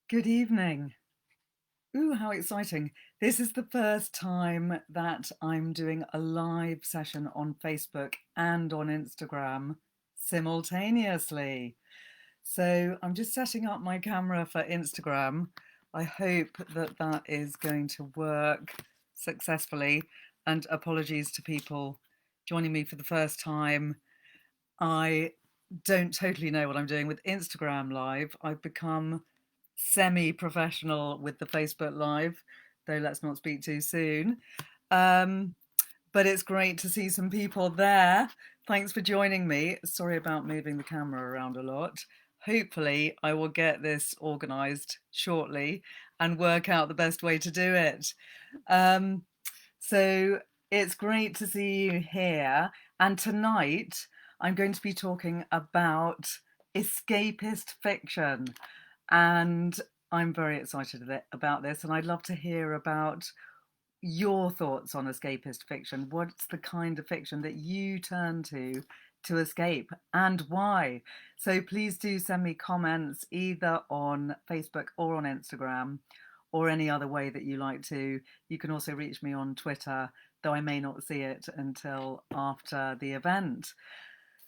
Good evening. Ooh, how exciting. This is the first time that I'm doing a live session on Facebook and on Instagram simultaneously. So I'm just setting up my camera for Instagram. I hope that that is going to work successfully. And apologies to people joining me for the first time. I don't totally know what I'm doing with Instagram Live. I've become semi-professional with the Facebook Live, though let's not speak too soon. Um, but it's great to see some people there. Thanks for joining me. Sorry about moving the camera around a lot. Hopefully, I will get this organised shortly and work out the best way to do it. Um, so it's great to see you here. And tonight, I'm going to be talking about escapist fiction. And I'm very excited about this. And I'd love to hear about your thoughts on escapist fiction. What's the kind of fiction that you turn to escape and why? So please do send me comments either on Facebook or on Instagram or any other way that you like to. You can also reach me on Twitter, though I may not see it until after the event.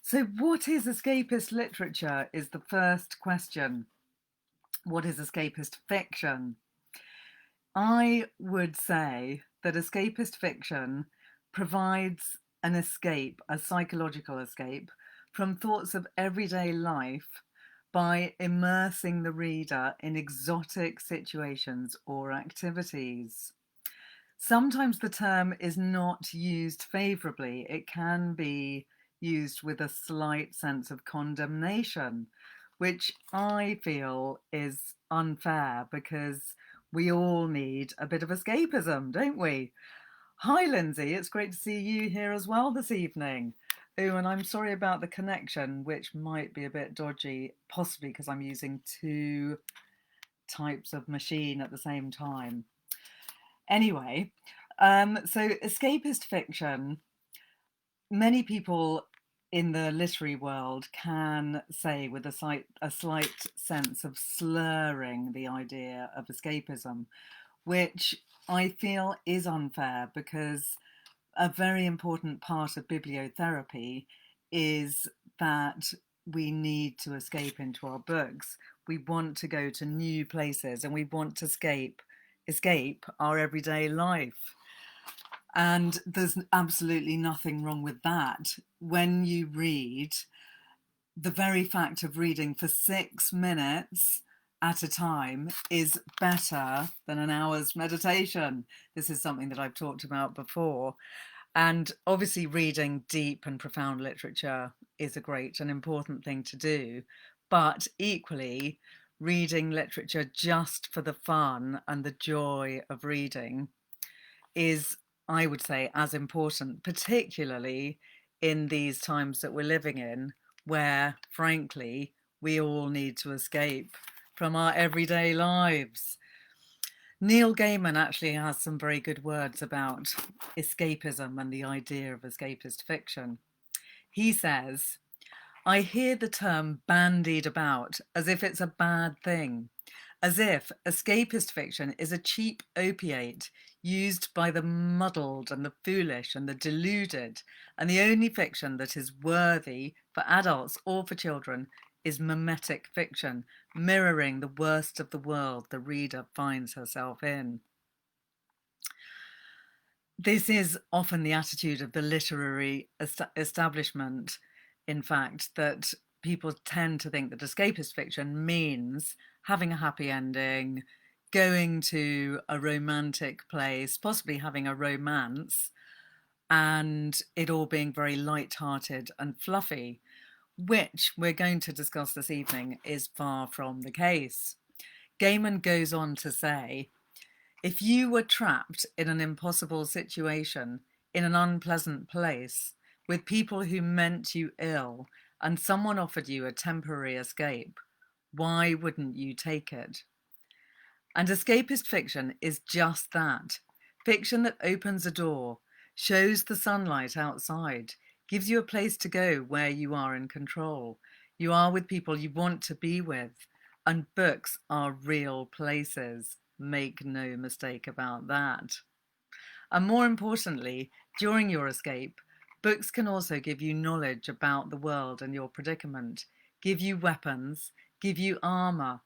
So, what is escapist literature? Is the first question. What is escapist fiction? I would say that escapist fiction provides an escape, a psychological escape, from thoughts of everyday life by immersing the reader in exotic situations or activities. Sometimes the term is not used favourably. It can be used with a slight sense of condemnation, which I feel is unfair because we all need a bit of escapism, don't we? Hi, Lindsay. It's great to see you here as well this evening. Oh, and I'm sorry about the connection, which might be a bit dodgy, possibly because I'm using two types of machine at the same time. Anyway, so escapist fiction, many people in the literary world can say with a slight sense of slurring the idea of escapism, which I feel is unfair because a very important part of bibliotherapy is that we need to escape into our books. We want to go to new places and we want to escape our everyday life. And there's absolutely nothing wrong with that. When you read, the very fact of reading for 6 minutes at a time is better than an hour's meditation. This is something that I've talked about before. And obviously, reading deep and profound literature is a great and important thing to do. But equally, reading literature just for the fun and the joy of reading is, I would say, as important, particularly in these times that we're living in, where, frankly, we all need to escape from our everyday lives. Neil Gaiman actually has some very good words about escapism and the idea of escapist fiction. He says, I hear the term bandied about as if it's a bad thing, as if escapist fiction is a cheap opiate used by the muddled and the foolish and the deluded, and the only fiction that is worthy for adults or for children is mimetic fiction, mirroring the worst of the world the reader finds herself in. This is often the attitude of the literary establishment, in fact, that people tend to think that escapist fiction means having a happy ending, going to a romantic place, possibly having a romance, and it all being very light-hearted and fluffy, which we're going to discuss this evening is far from the case. Gaiman goes on to say, if you were trapped in an impossible situation, in an unpleasant place, with people who meant you ill, and someone offered you a temporary escape, why wouldn't you take it? And escapist fiction is just that. Fiction that opens a door, shows the sunlight outside, gives you a place to go where you are in control. You are with people you want to be with, And books are real places. Make no mistake about that. And more importantly, during your escape, books can also give you knowledge about the world and your predicament, give you weapons, give you armor,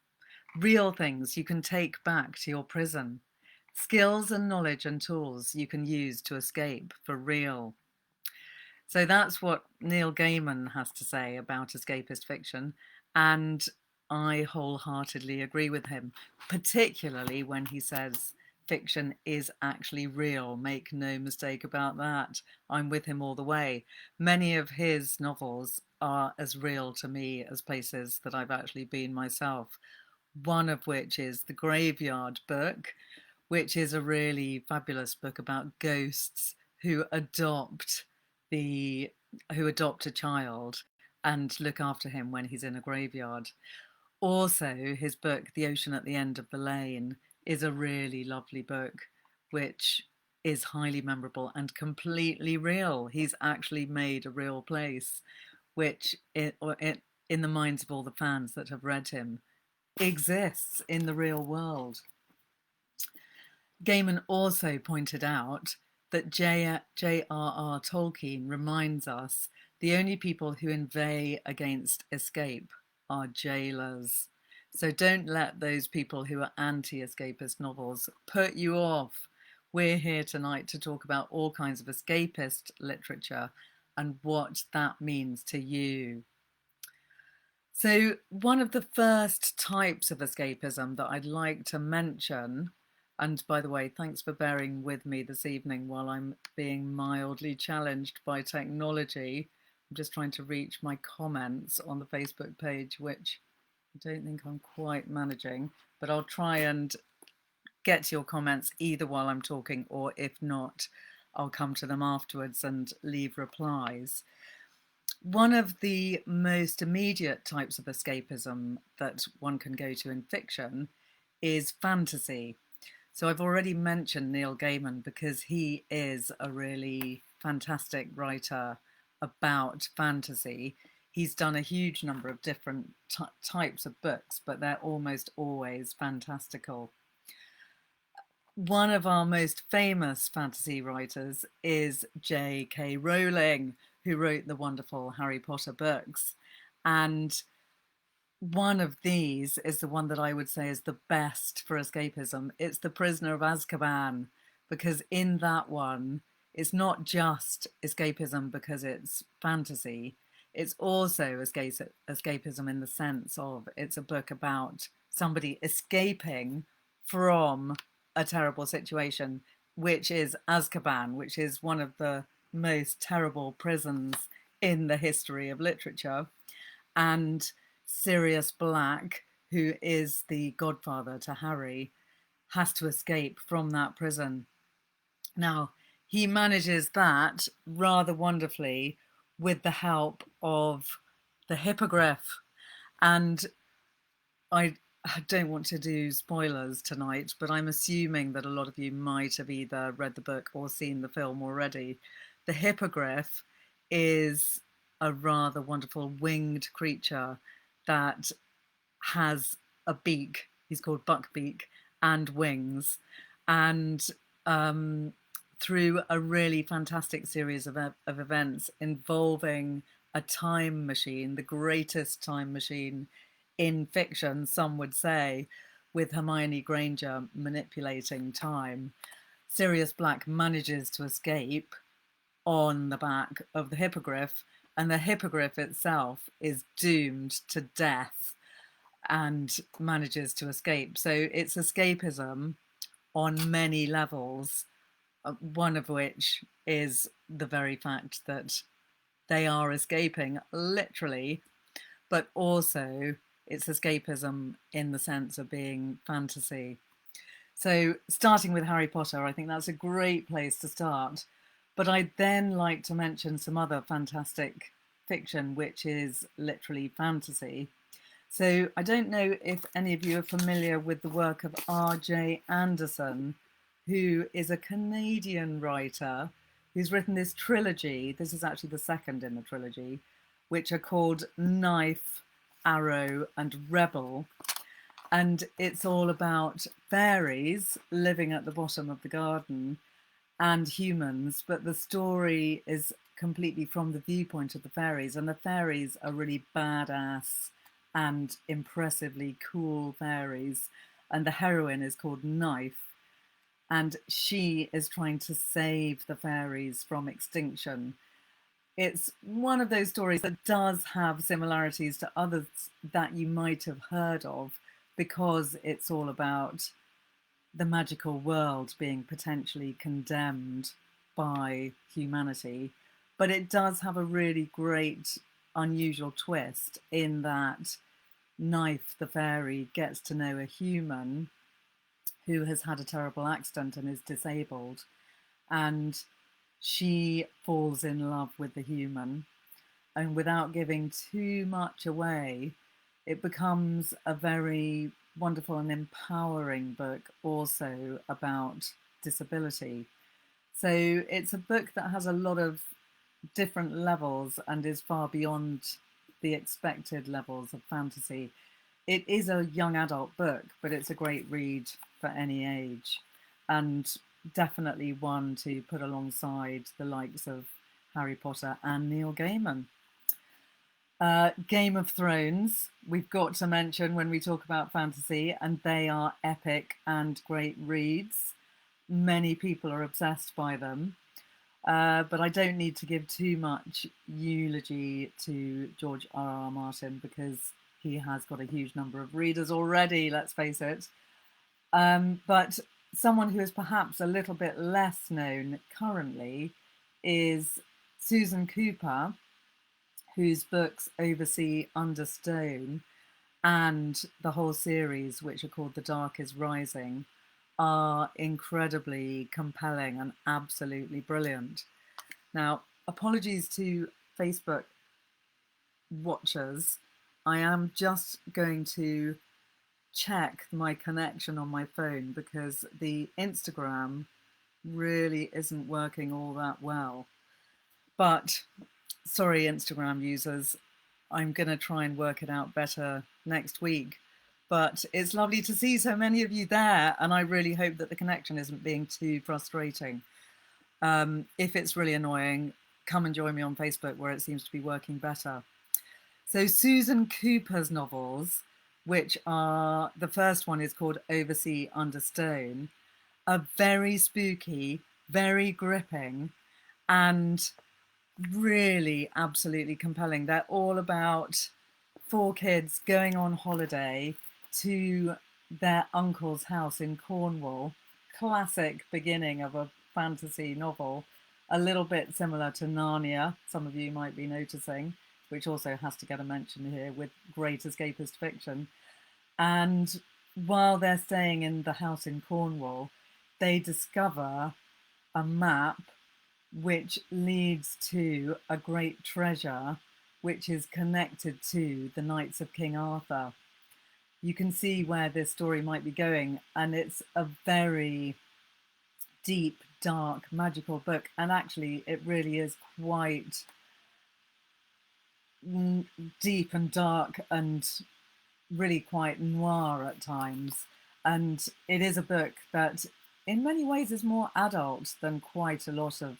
real things you can take back to your prison, skills and knowledge and tools you can use to escape for real. So that's what Neil Gaiman has to say about escapist fiction. And I wholeheartedly agree with him, particularly when he says fiction is actually real. Make no mistake about that. I'm with him all the way. Many of his novels are as real to me as places that I've actually been myself. One of which is The Graveyard Book, which is a really fabulous book about ghosts who adopt the who adopt a child and look after him when he's in a graveyard. Also, his book, The Ocean at the End of the Lane, is a really lovely book, which is highly memorable and completely real. He's actually made a real place, which in the minds of all the fans that have read him, exists in the real world. Gaiman also pointed out that J.R.R. Tolkien reminds us the only people who inveigh against escape are jailers. So don't let those people who are anti-escapist novels put you off. We're here tonight to talk about all kinds of escapist literature and what that means to you. So one of the first types of escapism that I'd like to mention, and by the way, thanks for bearing with me this evening while I'm being mildly challenged by technology. I'm just trying to reach my comments on the Facebook page, which I don't think I'm quite managing, but I'll try and get to your comments either while I'm talking, or if not, I'll come to them afterwards and leave replies. One of the most immediate types of escapism that one can go to in fiction is fantasy. So I've already mentioned Neil Gaiman because he is a really fantastic writer about fantasy. He's done a huge number of different types of books, but they're almost always fantastical. One of our most famous fantasy writers is J.K. Rowling, who wrote the wonderful Harry Potter books. And one of these is the one that I would say is the best for escapism. It's The Prisoner of Azkaban, because in that one, it's not just escapism because it's fantasy. It's also escapism in the sense of it's a book about somebody escaping from a terrible situation, which is Azkaban, which is one of the most terrible prisons in the history of literature. And Sirius Black, who is the godfather to Harry, has to escape from that prison. Now, he manages that rather wonderfully with the help of the Hippogriff. And I don't want to do spoilers tonight, but I'm assuming that a lot of you might have either read the book or seen the film already. The Hippogriff is a rather wonderful winged creature that has a beak. He's called Buckbeak, and wings. And through a really fantastic series of events involving a time machine, the greatest time machine in fiction, some would say, with Hermione Granger manipulating time, Sirius Black manages to escape on the back of the Hippogriff, and the Hippogriff itself is doomed to death and manages to escape. So it's escapism on many levels, one of which is the very fact that they are escaping literally, but also it's escapism in the sense of being fantasy. So starting with Harry Potter, I think that's a great place to start. But I'd then like to mention some other fantastic fiction, which is literally fantasy. So I don't know if any of you are familiar with the work of R.J. Anderson, who is a Canadian writer who's written this trilogy. This is actually the second in the trilogy, which are called Knife, Arrow, and Rebel. And it's all about fairies living at the bottom of the garden and humans, but the story is completely from the viewpoint of the fairies, and the fairies are really badass and impressively cool fairies. And the heroine is called Knife, and she is trying to save the fairies from extinction. It's one of those stories that does have similarities to others that you might have heard of, because it's all about the magical world being potentially condemned by humanity. But it does have a really great, unusual twist in that Knife, the fairy, gets to know a human who has had a terrible accident and is disabled. And she falls in love with the human. And without giving too much away, it becomes a very wonderful and empowering book also about disability. So it's a book that has a lot of different levels and is far beyond the expected levels of fantasy. It is a young adult book, but it's a great read for any age, and definitely one to put alongside the likes of Harry Potter and Neil Gaiman. Game of Thrones, we've got to mention when we talk about fantasy, and they are epic and great reads. Many people are obsessed by them. But I don't need to give too much eulogy to George R. R. Martin, because he has got a huge number of readers already, let's face it. But someone who is perhaps a little bit less known currently is Susan Cooper, whose books Oversea Under Stone and the whole series, which are called The Dark is Rising, are incredibly compelling and absolutely brilliant. Now, apologies to Facebook watchers. I am just going to check my connection on my phone, because the Instagram really isn't working all that well. But sorry, Instagram users, I'm going to try and work it out better next week. But it's lovely to see so many of you there, and I really hope that the connection isn't being too frustrating. If it's really annoying, come and join me on Facebook, where it seems to be working better. So Susan Cooper's novels, which are, the first one is called Oversea Under Stone, are very spooky, very gripping, and really absolutely compelling. They're all about four kids going on holiday to their uncle's house in Cornwall. Classic beginning of a fantasy novel, a little bit similar to Narnia, some of you might be noticing, which also has to get a mention here with great escapist fiction. And while they're staying in the house in Cornwall, they discover a map which leads to a great treasure which is connected to the Knights of King Arthur. You can see where this story might be going, and it's a very deep, dark, magical book, and actually it really is quite deep and dark and really quite noir at times. And it is a book that in many ways is more adult than quite a lot of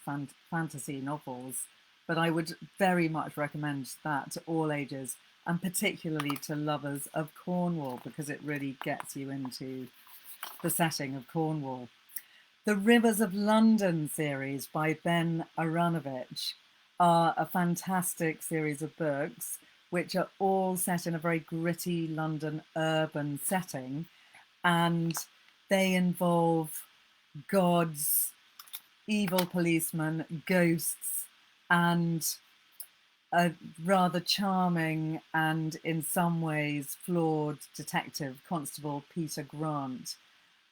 fantasy novels, but I would very much recommend that to all ages, and particularly to lovers of Cornwall, because it really gets you into the setting of Cornwall. The Rivers of London series by Ben Aronovich are a fantastic series of books which are all set in a very gritty London urban setting, and they involve gods, evil policemen, ghosts, and a rather charming and in some ways flawed detective, Constable Peter Grant,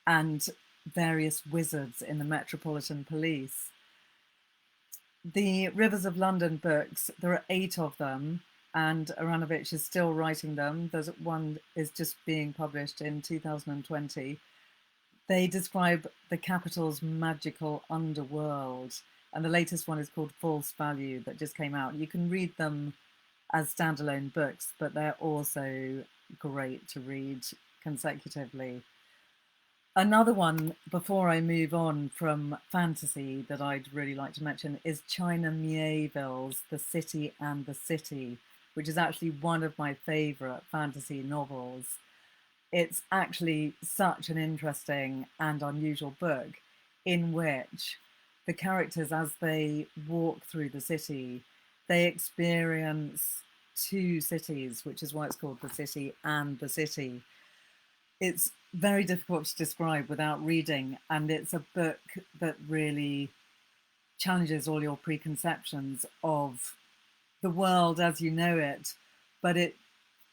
and various wizards in the Metropolitan Police. The Rivers of London books, there are 8 of them, and Aronovich is still writing them. There's one is just being published in 2020. They describe the capital's magical underworld, and the latest one is called False Value, that just came out. You can read them as standalone books, but they're also great to read consecutively. Another one, before I move on from fantasy, that I'd really like to mention is China Miéville's The City and the City, which is actually one of my favourite fantasy novels. It's actually such an interesting and unusual book in which the characters, as they walk through the city, they experience two cities, which is why it's called The City and the City. It's very difficult to describe without reading, and it's a book that really challenges all your preconceptions of the world as you know it, but it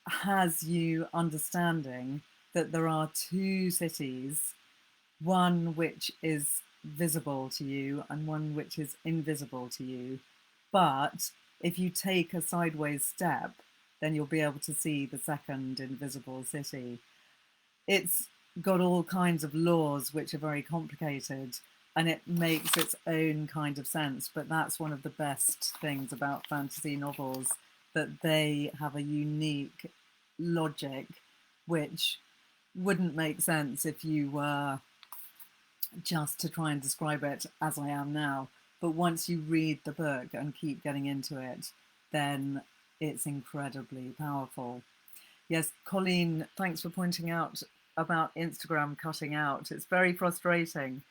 has you understanding that there are two cities, one which is visible to you and one which is invisible to you. But if you take a sideways step, then you'll be able to see the second invisible city. It's got all kinds of laws which are very complicated, and it makes its own kind of sense. But that's one of the best things about fantasy novels, that they have a unique logic which wouldn't make sense if you were just to try and describe it as I am now. But once you read the book and keep getting into it, then it's incredibly powerful. Yes, Colleen, thanks for pointing out about Instagram cutting out. It's very frustrating,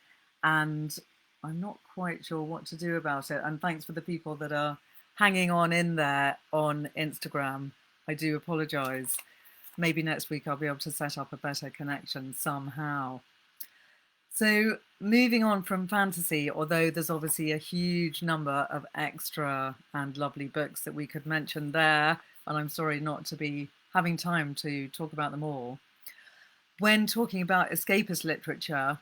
and I'm not quite sure what to do about it. And thanks for the people that are hanging on in there on Instagram. I do apologise. Maybe next week I'll be able to set up a better connection somehow. So moving on from fantasy, although there's obviously a huge number of extra and lovely books that we could mention there, and I'm sorry not to be having time to talk about them all. When talking about escapist literature,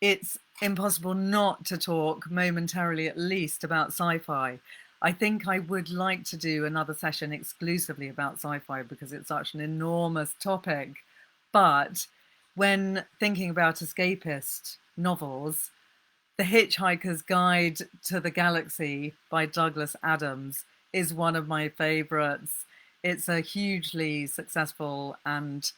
it's impossible not to talk momentarily at least about sci-fi. I think I would like to do another session exclusively about sci-fi because it's such an enormous topic. But when thinking about escapist novels, The Hitchhiker's Guide to the Galaxy by Douglas Adams is one of my favorites. It's a hugely successful and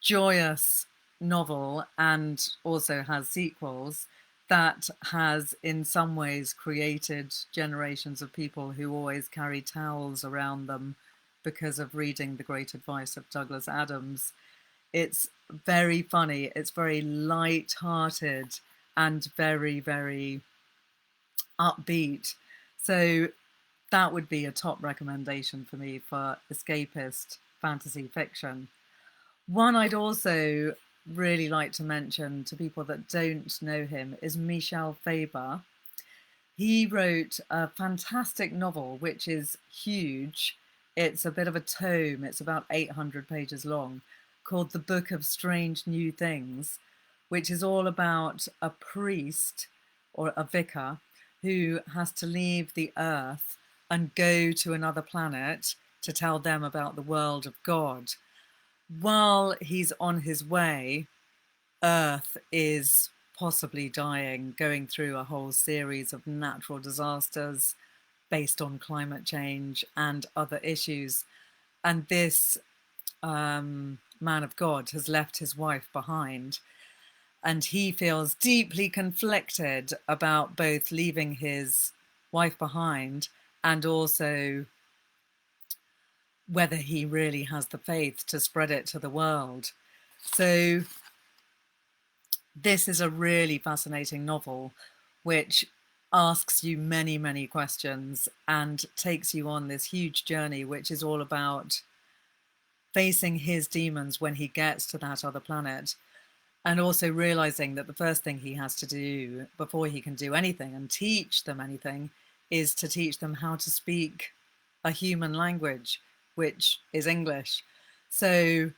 joyous novel, and also has sequels, that has in some ways created generations of people who always carry towels around them because of reading the great advice of Douglas Adams. It's very funny, it's very light-hearted and very, very upbeat. So that would be a top recommendation for me for escapist fantasy fiction. One I'd also really like to mention to people that don't know him is Michel Faber. He wrote a fantastic novel, which is huge. It's a bit of a tome, it's about 800 pages long, called The Book of Strange New Things, which is all about a priest or a vicar who has to leave the earth and go to another planet to tell them about the world of God. While he's on his way, Earth is possibly dying, going through a whole series of natural disasters based on climate change and other issues. And this man of God has left his wife behind. And he feels deeply conflicted about both leaving his wife behind and also whether he really has the faith to spread it to the world. So this is a really fascinating novel which asks you many, many questions and takes you on this huge journey, which is all about facing his demons when he gets to that other planet, and also realizing that the first thing he has to do before he can do anything and teach them anything is to teach them how to speak a human language, which is English. So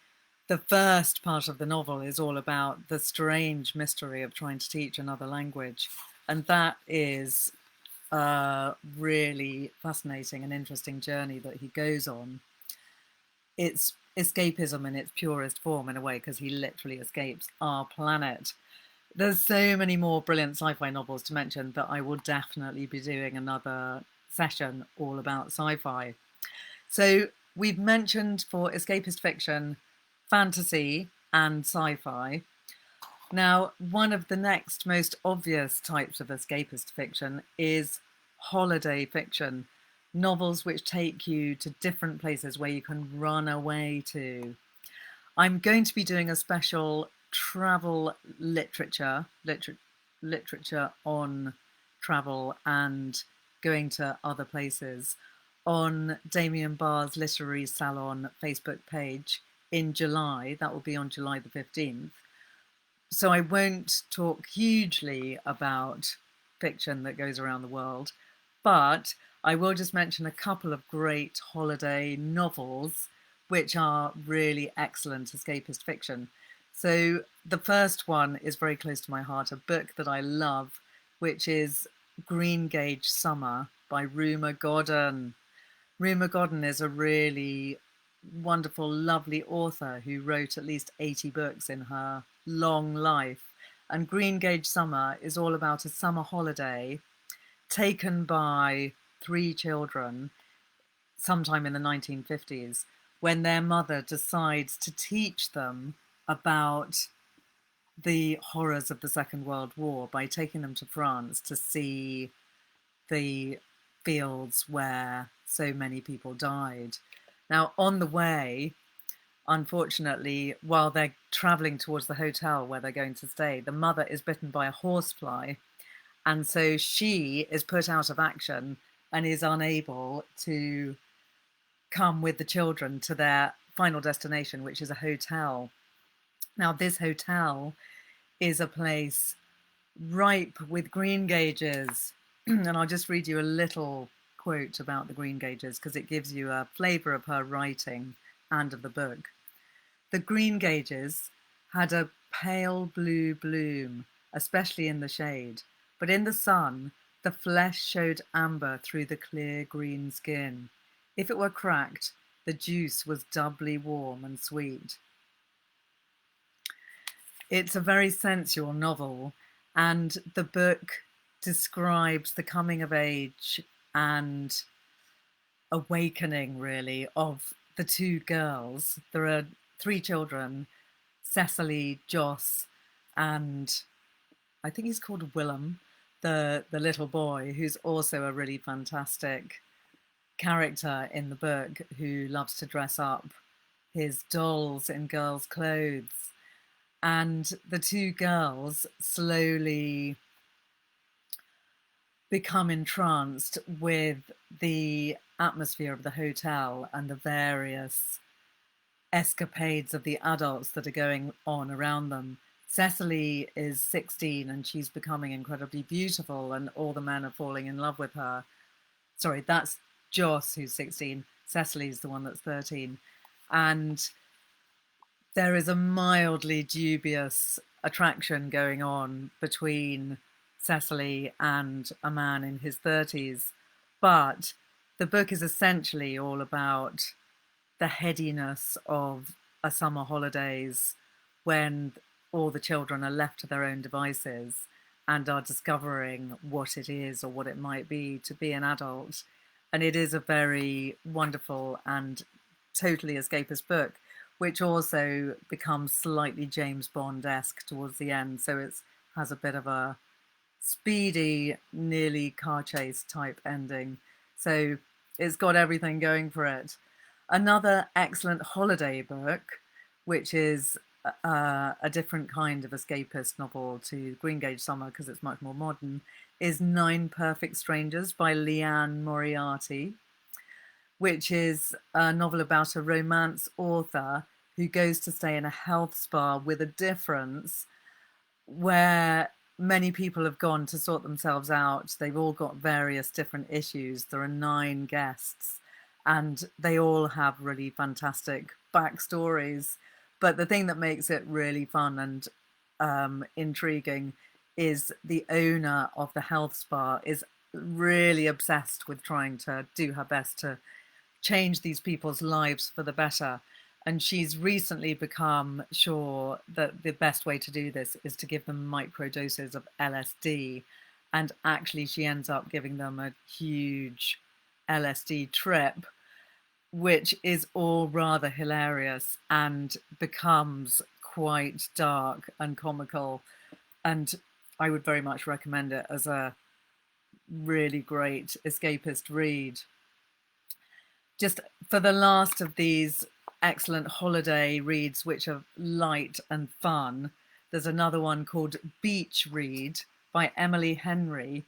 the first part of the novel is all about the strange mystery of trying to teach another language. And that is a really fascinating and interesting journey that he goes on. It's escapism in its purest form in a way, because he literally escapes our planet. There's so many more brilliant sci-fi novels to mention that I will definitely be doing another session all about sci-fi. So we've mentioned for escapist fiction, fantasy, and sci-fi. Now, one of the next most obvious types of escapist fiction is holiday fiction, novels which take you to different places where you can run away to. I'm going to be doing a special travel literature on travel and going to other places on Damien Barr's Literary Salon Facebook page in July. That will be on July the 15th. So I won't talk hugely about fiction that goes around the world, but I will just mention a couple of great holiday novels which are really excellent escapist fiction. So the first one is very close to my heart, a book that I love, which is Green Gage Summer by Rumer Godden. Rumer Godden is a really wonderful, lovely author who wrote at least 80 books in her long life. And Green Gage Summer is all about a summer holiday taken by three children sometime in the 1950s when their mother decides to teach them about the horrors of the Second World War by taking them to France to see the fields where so many people died. Now, on the way, unfortunately, while they're traveling towards the hotel where they're going to stay, the mother is bitten by a horsefly. And so she is put out of action and is unable to come with the children to their final destination, which is a hotel. Now, this hotel is a place ripe with green gages. And I'll just read you a little quote about the green gages because it gives you a flavour of her writing and of the book. The green gages had a pale blue bloom, especially in the shade, but in the sun, the flesh showed amber through the clear green skin. If it were cracked, the juice was doubly warm and sweet. It's a very sensual novel, and the book describes the coming of age and awakening, really, of the two girls. There are three children, Cecily, Joss, and I think he's called Willem, the little boy, who's also a really fantastic character in the book who loves to dress up his dolls in girls' clothes. And the two girls slowly become entranced with the atmosphere of the hotel and the various escapades of the adults that are going on around them. Cecily is 16 and she's becoming incredibly beautiful, and all the men are falling in love with her. Sorry, that's Joss who's 16. Cecily's the one that's 13. And there is a mildly dubious attraction going on between Cecily and a man in his 30s. But the book is essentially all about the headiness of a summer holidays when all the children are left to their own devices and are discovering what it is or what it might be to be an adult. And it is a very wonderful and totally escapist book, which also becomes slightly James Bond-esque towards the end. So it has a bit of a speedy, nearly car chase type ending. So it's got everything going for it. Another excellent holiday book, which is a different kind of escapist novel to Green Gage Summer because it's much more modern, is Nine Perfect Strangers by Leanne Moriarty, which is a novel about a romance author who goes to stay in a health spa with a difference where many people have gone to sort themselves out. They've all got various different issues. There are 9 guests and they all have really fantastic backstories. But the thing that makes it really fun and intriguing is the owner of the health spa is really obsessed with trying to do her best to change these people's lives for the better. And she's recently become sure that the best way to do this is to give them micro doses of LSD. And actually, she ends up giving them a huge LSD trip, which is all rather hilarious and becomes quite dark and comical, and I would very much recommend it as a really great escapist read. Just for the last of these excellent holiday reads, which are light and fun, there's another one called Beach Read by Emily Henry,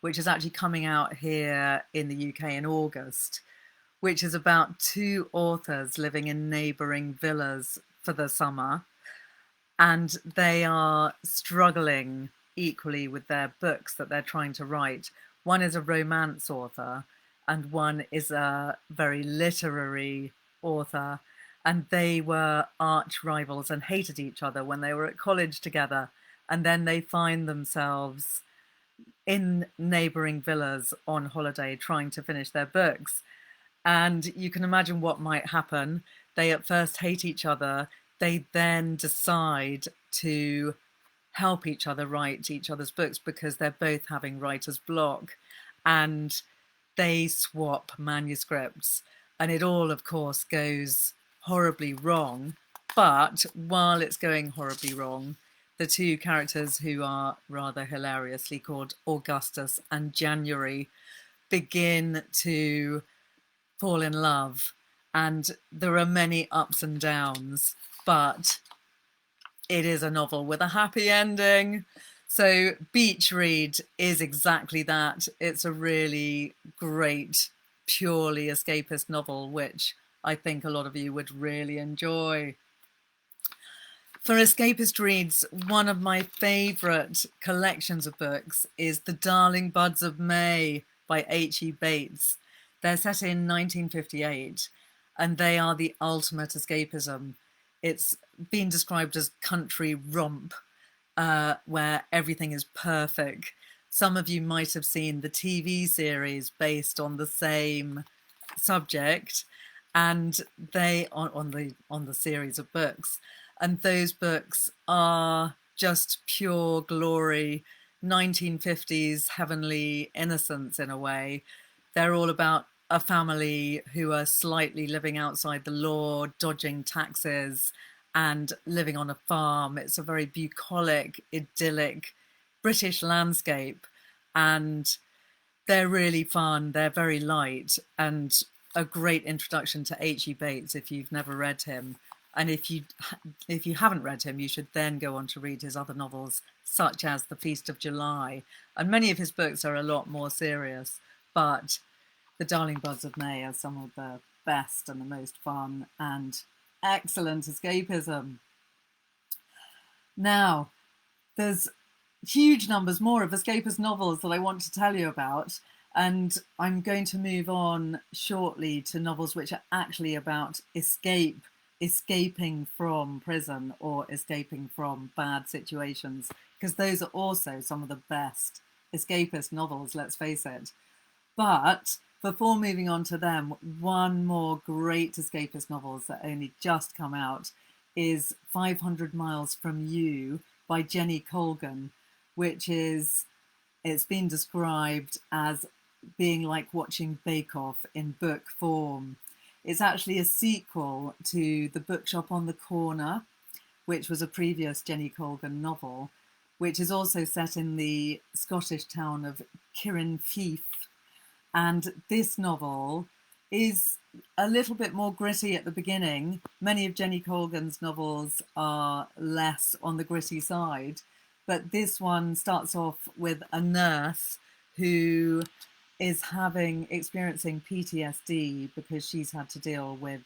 which is actually coming out here in the UK in August, which is about two authors living in neighbouring villas for the summer. And they are struggling equally with their books that they're trying to write. One is a romance author, and one is a very literary author. And they were arch rivals and hated each other when they were at college together. And then they find themselves in neighbouring villas on holiday trying to finish their books. And you can imagine what might happen. They at first hate each other. They then decide to help each other write each other's books because they're both having writer's block. And they swap manuscripts. And it all, of course, goes horribly wrong. But while it's going horribly wrong, the two characters, who are rather hilariously called Augustus and January, begin to fall in love. And there are many ups and downs, but it is a novel with a happy ending. So Beach Read is exactly that. It's a really great, purely escapist novel, which I think a lot of you would really enjoy. For escapist reads, one of my favourite collections of books is The Darling Buds of May by H.E. Bates. They're set in 1958, and they are the ultimate escapism. It's been described as country romp, where everything is perfect. Some of you might have seen the TV series based on the same subject, and they on the series of books. And those books are just pure glory, 1950s heavenly innocence in a way. They're all about a family who are slightly living outside the law, dodging taxes, and living on a farm. It's a very bucolic, idyllic British landscape, and they're really fun. They're very light, and a great introduction to H.E. Bates if you've never read him. And if you haven't read him, you should then go on to read his other novels, such as The Feast of July. And many of his books are a lot more serious, but The Darling Buds of May are some of the best and the most fun and excellent escapism. Now, there's huge numbers more of escapist novels that I want to tell you about, and I'm going to move on shortly to novels which are actually about escaping from prison or escaping from bad situations, because those are also some of the best escapist novels, let's face it. But before moving on to them, one more great escapist novel that only just come out is 500 Miles from You by Jenny Colgan, which is, it's been described as being like watching Bake Off in book form. It's actually a sequel to The Bookshop on the Corner, which was a previous Jenny Colgan novel, which is also set in the Scottish town of Kirrinfief. And this novel is a little bit more gritty at the beginning. Many of Jenny Colgan's novels are less on the gritty side, but this one starts off with a nurse who is experiencing PTSD because she's had to deal with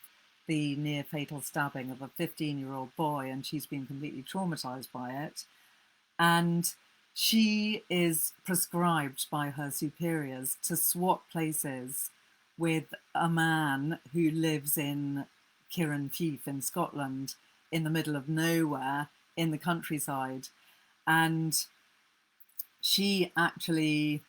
the near fatal stabbing of a 15-year-old boy, and she's been completely traumatized by it. And she is prescribed by her superiors to swap places with a man who lives in Kirrinfief in Scotland, in the middle of nowhere, in the countryside. And she actually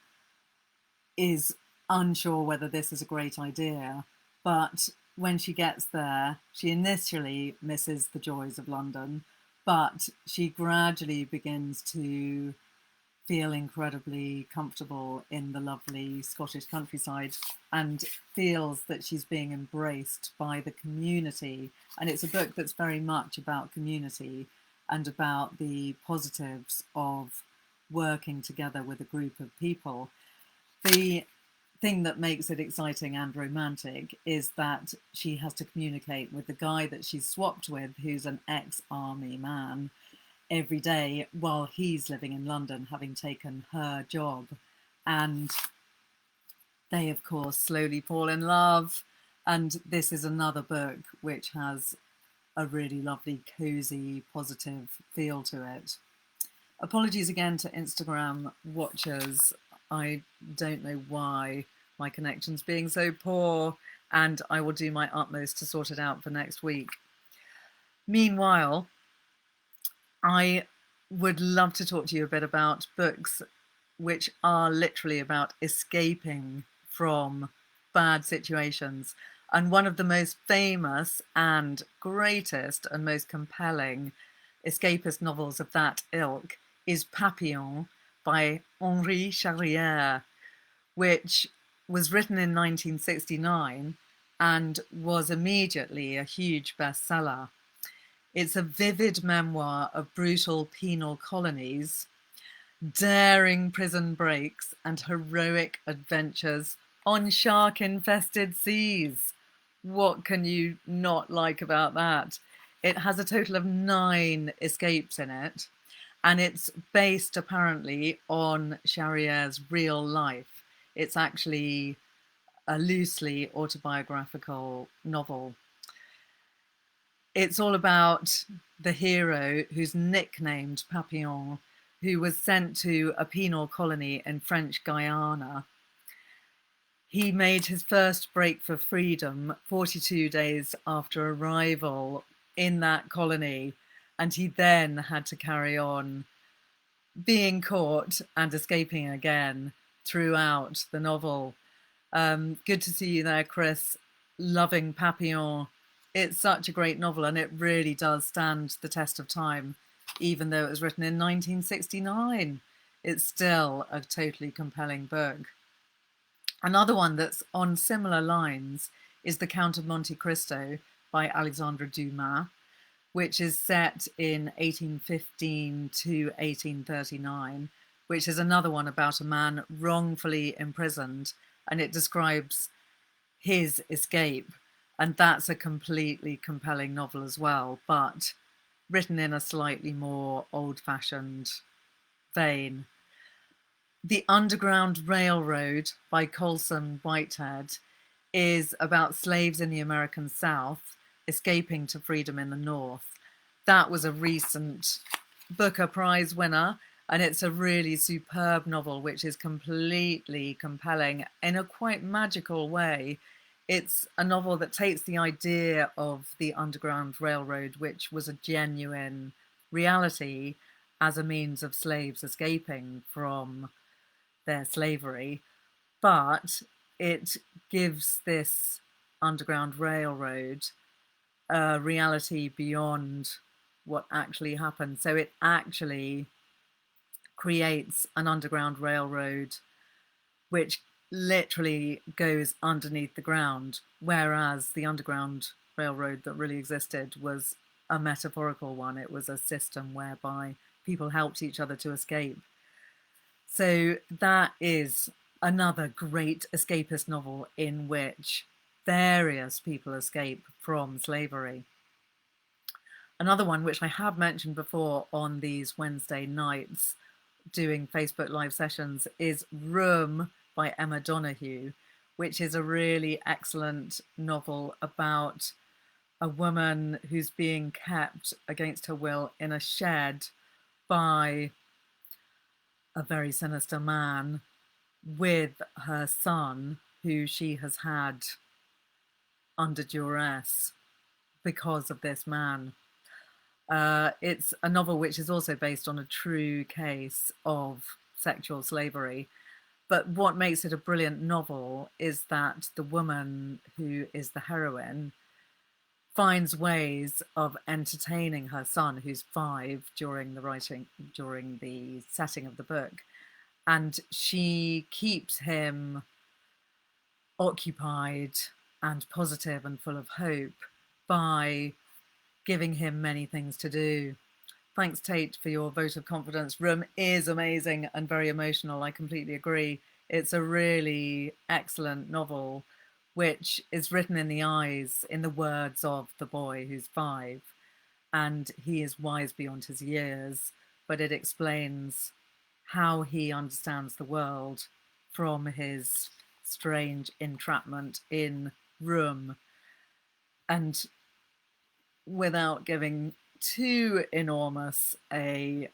is unsure whether this is a great idea, but when she gets there, she initially misses the joys of London, but she gradually begins to feel incredibly comfortable in the lovely Scottish countryside and feels that she's being embraced by the community. And it's a book that's very much about community and about the positives of working together with a group of people. The thing that makes it exciting and romantic is that she has to communicate with the guy that she's swapped with, who's an ex-army man, every day while he's living in London, having taken her job. And they, of course, slowly fall in love. And this is another book which has a really lovely, cozy, positive feel to it. Apologies again to Instagram watchers. I don't know why my connection's being so poor, and I will do my utmost to sort it out for next week. Meanwhile, I would love to talk to you a bit about books which are literally about escaping from bad situations. And one of the most famous and greatest and most compelling escapist novels of that ilk is Papillon by Henri Charrière, which was written in 1969 and was immediately a huge bestseller. It's a vivid memoir of brutal penal colonies, daring prison breaks, and heroic adventures on shark-infested seas. What can you not like about that? It has a total of 9 escapes in it, and it's based apparently on Charrière's real life. It's actually a loosely autobiographical novel. It's all about the hero, who's nicknamed Papillon, who was sent to a penal colony in French Guiana. He made his first break for freedom 42 days after arrival in that colony, and he then had to carry on being caught and escaping again throughout the novel. Good to see you there, Chris. Loving Papillon. It's such a great novel, and it really does stand the test of time. Even though it was written in 1969, it's still a totally compelling book. Another one that's on similar lines is The Count of Monte Cristo by Alexandre Dumas, which is set in 1815 to 1839, which is another one about a man wrongfully imprisoned, and it describes his escape. And that's a completely compelling novel as well, but written in a slightly more old-fashioned vein. The Underground Railroad by Colson Whitehead is about slaves in the American South escaping to freedom in the North. That was a recent Booker Prize winner, and it's a really superb novel which is completely compelling in a quite magical way. It's a novel that takes the idea of the Underground Railroad, which was a genuine reality, as a means of slaves escaping from their slavery, but it gives this Underground Railroad a reality beyond what actually happened. So it actually creates an Underground Railroad which literally goes underneath the ground, whereas the Underground Railroad that really existed was a metaphorical one. It was a system whereby people helped each other to escape. So that is another great escapist novel in which various people escape from slavery. Another one which I have mentioned before on these Wednesday nights doing Facebook live sessions is Room by Emma Donoghue, which is a really excellent novel about a woman who's being kept against her will in a shed by a very sinister man with her son, who she has had under duress because of this man. It's a novel which is also based on a true case of sexual slavery. But what makes it a brilliant novel is that the woman who is the heroine finds ways of entertaining her son, who's 5, during the setting of the book. and she keeps him occupied and positive and full of hope by giving him many things to do. Thanks, Tate, for your vote of confidence. Room is amazing and very emotional. I completely agree. It's a really excellent novel, which is written in the eyes, in the words of the boy who's 5. And he is wise beyond his years, but it explains how he understands the world from his strange entrapment in Room. And without giving too enormous a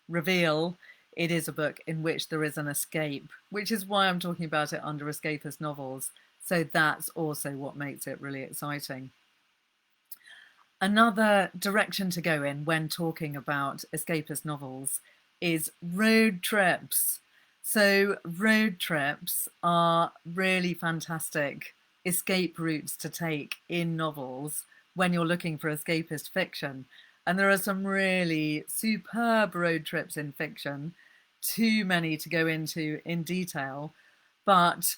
reveal, it is a book in which there is an escape, which is why I'm talking about it under escapist novels. So that's also what makes it really exciting. Another direction to go in when talking about escapist novels is road trips. So road trips are really fantastic escape routes to take in novels when you're looking for escapist fiction. And there are some really superb road trips in fiction, too many to go into in detail. But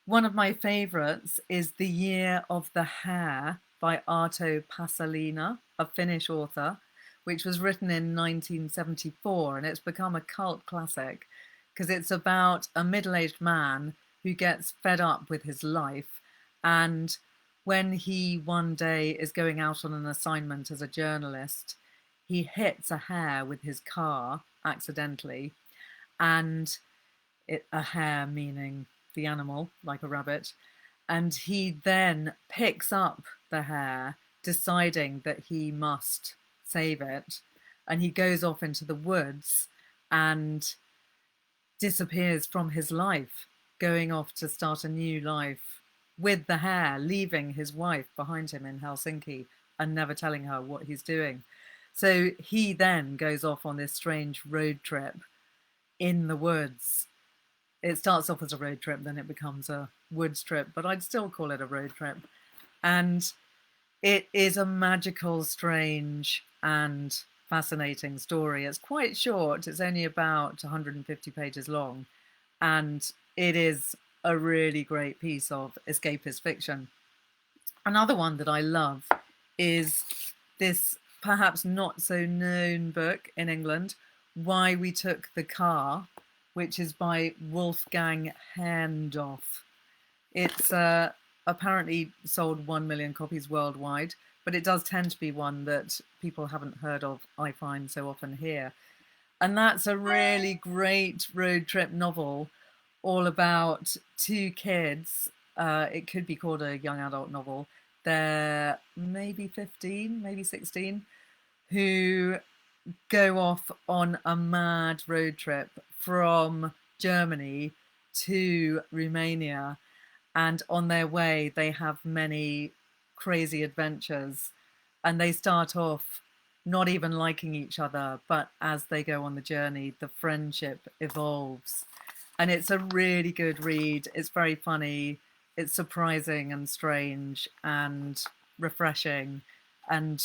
one of my favourites is The Year of the Hare by Arto Pasalina, a Finnish author, which was written in 1974, and it's become a cult classic because it's about a middle-aged man who gets fed up with his life, and when he one day is going out on an assignment as a journalist, he hits a hare with his car accidentally, and a hare meaning the animal, like a rabbit, and he then picks up the hare, deciding that he must save it, and he goes off into the woods and disappears from his life, going off to start a new life with the hare, leaving his wife behind him in Helsinki and never telling her what he's doing. So he then goes off on this strange road trip in the woods. It starts off as a road trip, then it becomes a woods trip, but I'd still call it a road trip. And it is a magical, strange, and fascinating story. It's quite short. It's only about 150 pages long. And it is a really great piece of escapist fiction. Another one that I love is this perhaps not so known book in England, Why We Took the Car, which is by Wolfgang Herrndorf. It's apparently sold 1 million copies worldwide, but it does tend to be one that people haven't heard of, I find so often here. And that's a really great road trip novel, all about 2 kids. It could be called a young adult novel. They're maybe 15, maybe 16, who go off on a mad road trip from Germany to Romania. And on their way, they have many crazy adventures. And they start off not even liking each other, but as they go on the journey, the friendship evolves. And it's a really good read. It's very funny. It's surprising and strange and refreshing, and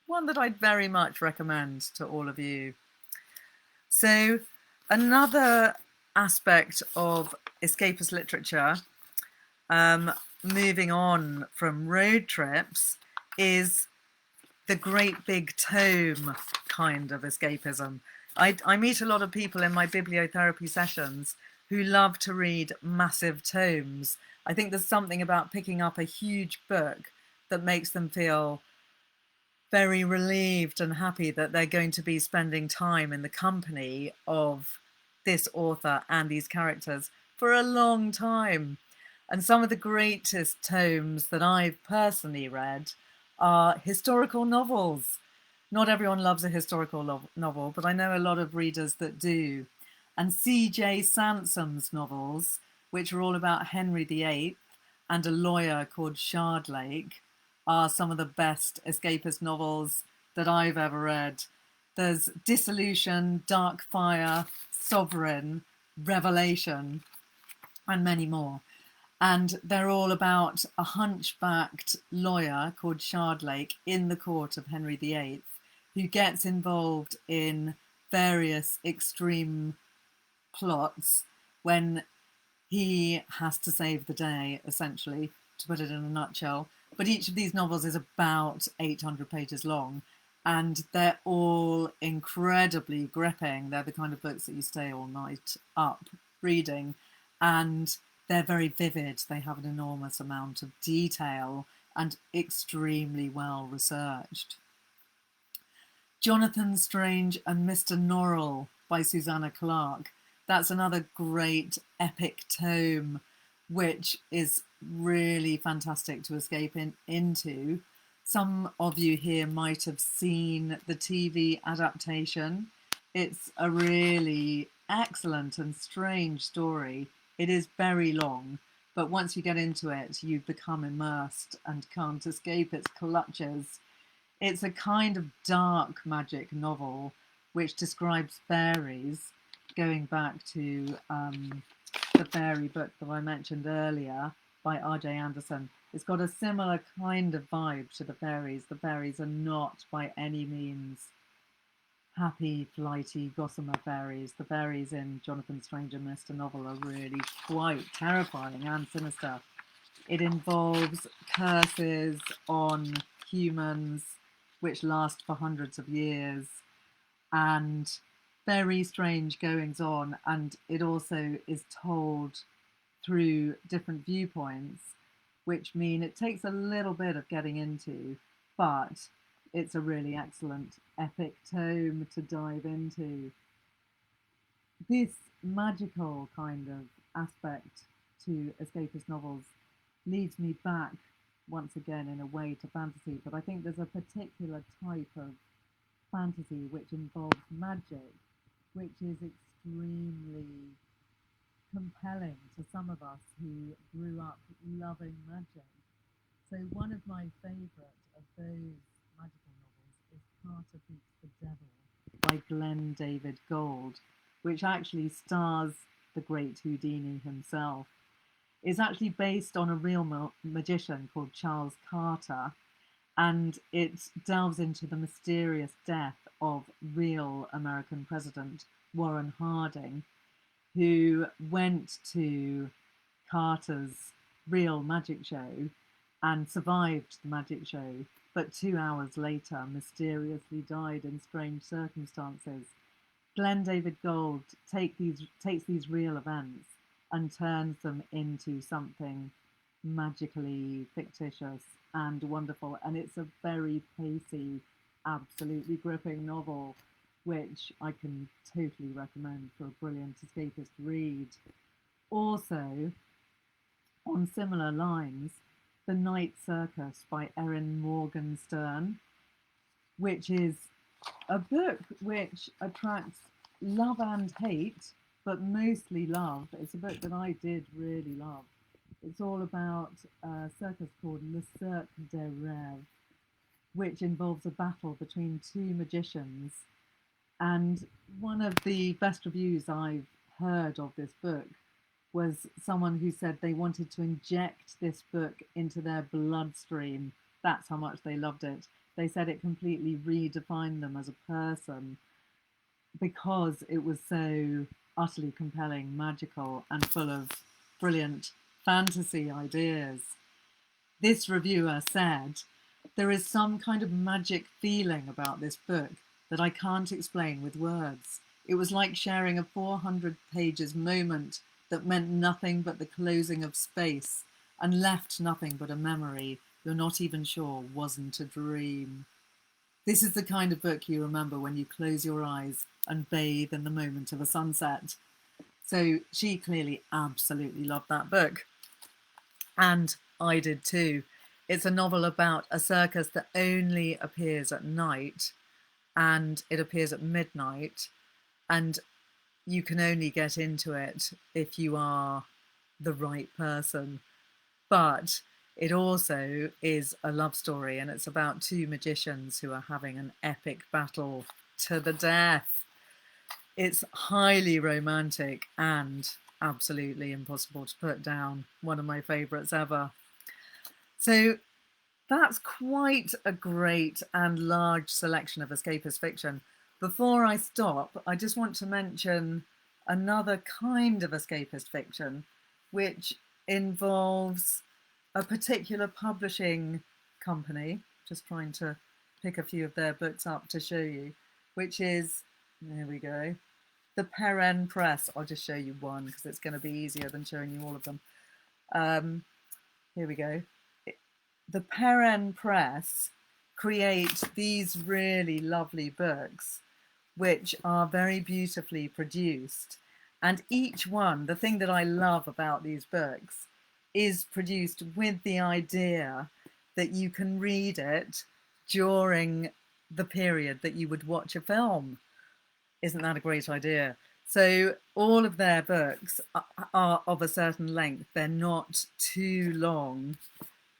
one that I'd very much recommend to all of you. So another aspect of escapist literature, moving on from road trips, is the great big tome kind of escapism. I meet a lot of people in my bibliotherapy sessions who love to read massive tomes. I think there's something about picking up a huge book that makes them feel very relieved and happy that they're going to be spending time in the company of this author and these characters for a long time. And some of the greatest tomes that I've personally read are historical novels. Not everyone loves a historical novel, but I know a lot of readers that do. And C.J. Sansom's novels, which are all about Henry VIII and a lawyer called Shardlake, are some of the best escapist novels that I've ever read. There's Dissolution, Dark Fire, Sovereign, Revelation, and many more. And they're all about a hunchbacked lawyer called Shardlake in the court of Henry VIII, who gets involved in various extreme plots when he has to save the day, essentially, to put it in a nutshell. But each of these novels is about 800 pages long, and they're all incredibly gripping. They're the kind of books that you stay all night up reading, and they're very vivid. They have an enormous amount of detail and extremely well researched. Jonathan Strange and Mr. Norrell by Susanna Clarke. That's another great epic tome, which is really fantastic to escape into. Some of you here might have seen the TV adaptation. It's a really excellent and strange story. It is very long, but once you get into it, you become immersed and can't escape its clutches. It's a kind of dark magic novel which describes fairies, going back to the fairy book that I mentioned earlier by R.J. Anderson. It's got a similar kind of vibe to the fairies. The fairies are not by any means happy, flighty, gossamer fairies. The fairies in Jonathan Strange and Mr. Norrell are really quite terrifying and sinister. It involves curses on humans which last for hundreds of years, and very strange goings on, and it also is told through different viewpoints, which mean it takes a little bit of getting into, but it's a really excellent epic tome to dive into. This magical kind of aspect to escapist novels leads me back once again in a way to fantasy, but I think there's a particular type of fantasy which involves magic, which is extremely compelling to some of us who grew up loving magic. So one of my favourite of those magical novels is Carter Beats the Devil by Glenn David Gould, which actually stars the great Houdini himself. It's actually based on a real magician called Charles Carter, and it delves into the mysterious death of real American President Warren Harding, who went to Carter's real magic show and survived the magic show, but 2 hours later mysteriously died in strange circumstances. Glenn David Gould takes these real events and turns them into something magically fictitious and wonderful. And it's a very pacey, absolutely gripping novel, which I can totally recommend for a brilliant escapist read. Also, on similar lines, The Night Circus by Erin Morgenstern, which is a book which attracts love and hate, but mostly love. It's a book that I did really love. It's all about a circus called Le Cirque des Rêves, which involves a battle between two magicians. And one of the best reviews I've heard of this book was someone who said they wanted to inject this book into their bloodstream. That's how much they loved it. They said it completely redefined them as a person because it was so utterly compelling, magical, and full of brilliant fantasy ideas. This reviewer said, "There is some kind of magic feeling about this book that I can't explain with words. It was like sharing a 400 pages moment that meant nothing but the closing of space and left nothing but a memory you're not even sure wasn't a dream. This is the kind of book you remember when you close your eyes and bathe in the moment of a sunset." So she clearly absolutely loved that book. And I did too. It's a novel about a circus that only appears at night, and it appears at midnight, and you can only get into it if you are the right person. But it also is a love story, and it's about two magicians who are having an epic battle to the death. It's highly romantic and absolutely impossible to put down. One of my favourites ever. So that's quite a great and large selection of escapist fiction. Before I stop, I just want to mention another kind of escapist fiction, which involves a particular publishing company. Just trying to pick a few of their books up to show you, which is, there we go, the Perrin Press. I'll just show you one because it's going to be easier than showing you all of them. Here we go. The Perrin Press create these really lovely books which are very beautifully produced. And each one, the thing that I love about these books, is produced with the idea that you can read it during the period that you would watch a film. Isn't that a great idea? So all of their books are of a certain length. They're not too long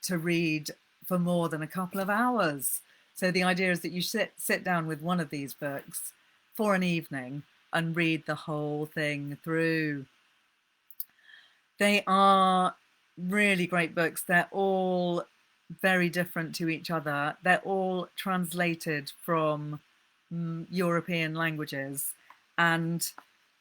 to read for more than a couple of hours. So the idea is that you sit down with one of these books for an evening and read the whole thing through. They are really great books. They're all very different to each other. They're all translated from European languages, and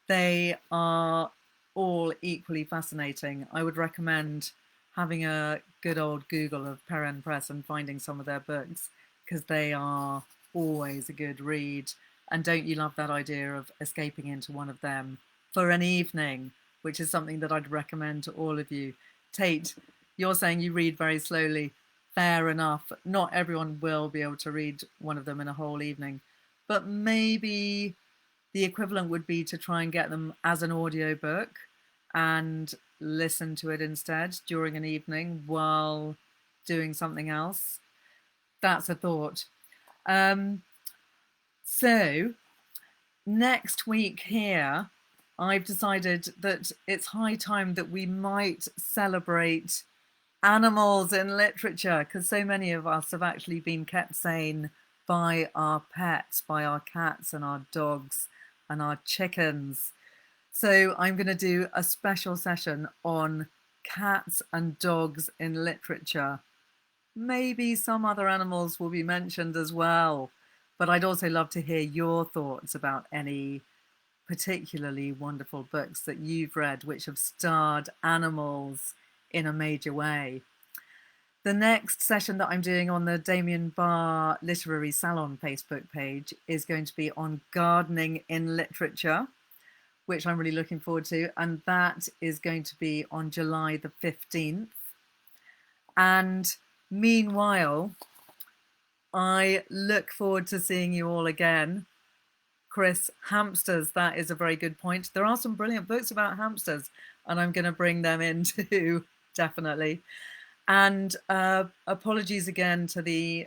they are all equally fascinating. I would recommend having a good old Google of Perrin Press and finding some of their books, because they are always a good read. And don't you love that idea of escaping into one of them for an evening, which is something that I'd recommend to all of you. Tate, you're saying you read very slowly. Fair enough. Not everyone will be able to read one of them in a whole evening, but maybe the equivalent would be to try and get them as an audiobook and listen to it instead during an evening while doing something else. That's a thought. So next week here, I've decided that it's high time that we might celebrate animals in literature, because so many of us have actually been kept sane by our pets, by our cats and our dogs and our chickens. So I'm going to do a special session on cats and dogs in literature. Maybe some other animals will be mentioned as well, but I'd also love to hear your thoughts about any particularly wonderful books that you've read which have starred animals in a major way. The next session that I'm doing on the Damien Barr Literary Salon Facebook page is going to be on gardening in literature, which I'm really looking forward to. And that is going to be on July the 15th. And meanwhile, I look forward to seeing you all again. Chris, hamsters, that is a very good point. There are some brilliant books about hamsters, and I'm going to bring them in too, definitely. And apologies again to the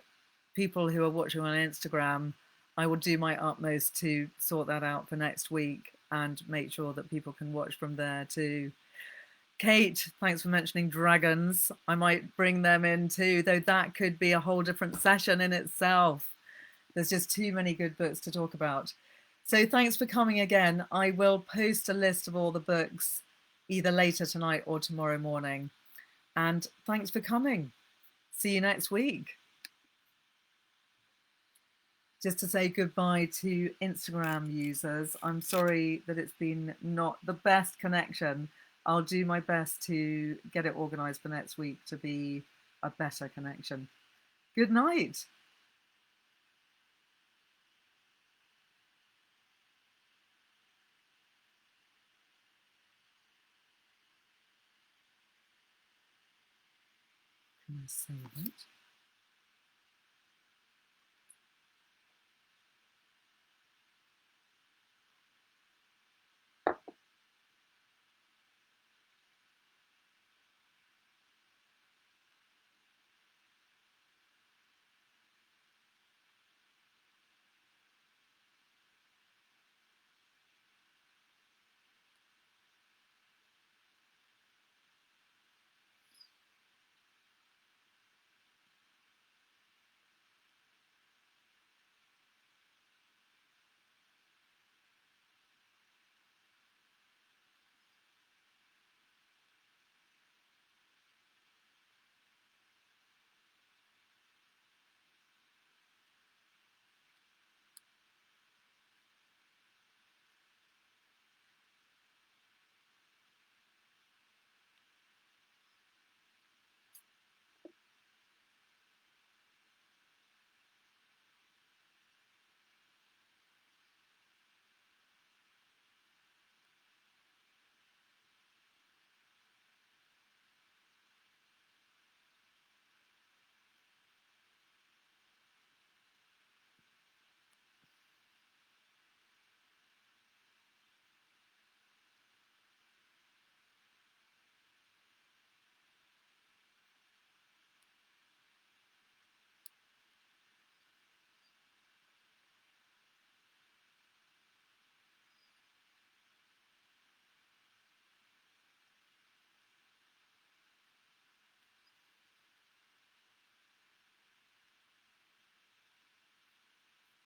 people who are watching on Instagram. I will do my utmost to sort that out for next week and make sure that people can watch from there too. Kate, thanks for mentioning dragons. I might bring them in too, though that could be a whole different session in itself. There's just too many good books to talk about. So thanks for coming again. I will post a list of all the books either later tonight or tomorrow morning. And thanks for coming. See you next week. Just to say goodbye to Instagram users. I'm sorry that it's been not the best connection. I'll do my best to get it organized for next week to be a better connection. Good night. Can I save it?